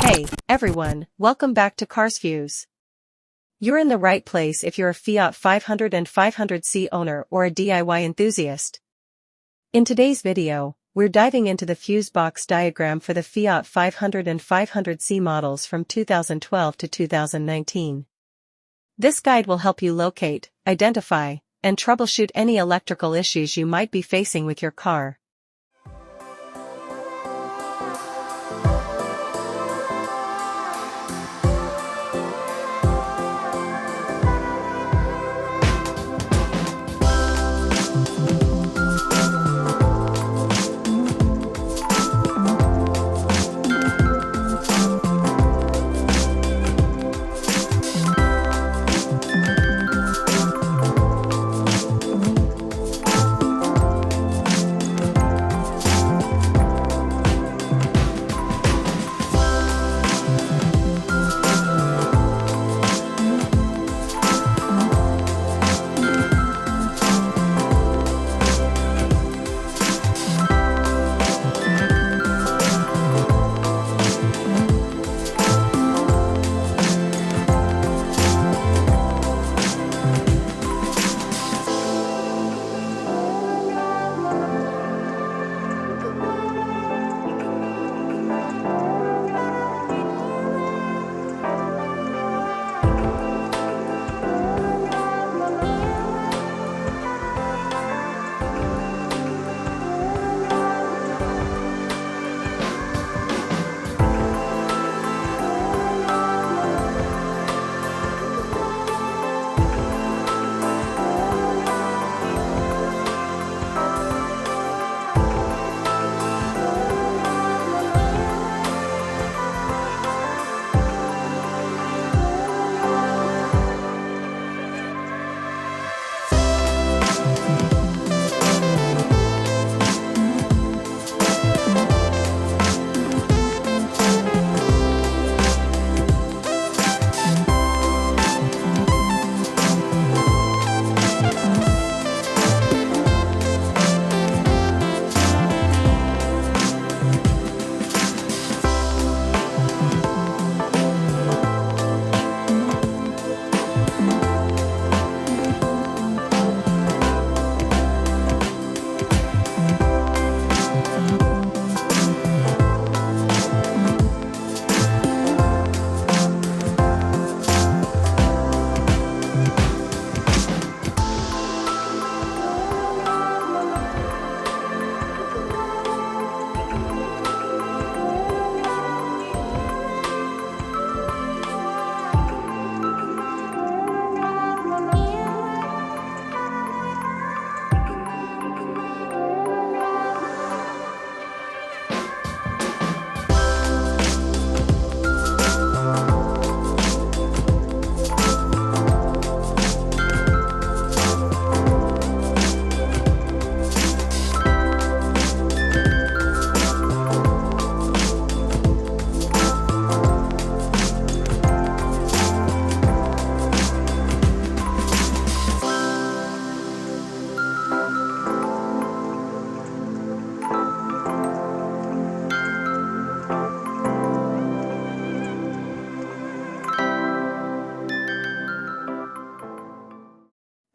Hey, everyone, welcome back to Cars Fuse. You're in the right place if you're a Fiat 500 and 500C owner or a DIY enthusiast. In today's video, we're diving into the Fusebox diagram for the Fiat 500 and 500C models from 2012 to 2019. This guide will help you locate, identify, and troubleshoot any electrical issues you might be facing with your car.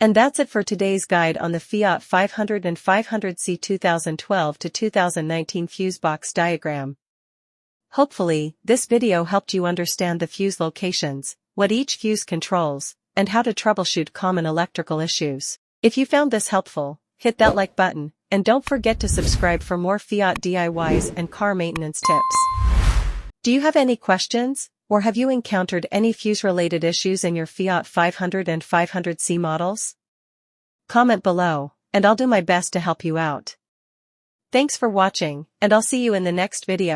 And that's it for today's guide on the Fiat 500 and 500C 2012 to 2019 Fusebox diagram. Hopefully, this video helped you understand the fuse locations, what each fuse controls, and how to troubleshoot common electrical issues. If you found this helpful, hit that like button, and don't forget to subscribe for more Fiat DIYs and car maintenance tips. Do you have any questions? Or have you encountered any fuse-related issues in your Fiat 500 and 500C models? Comment below, and I'll do my best to help you out. Thanks for watching, and I'll see you in the next video.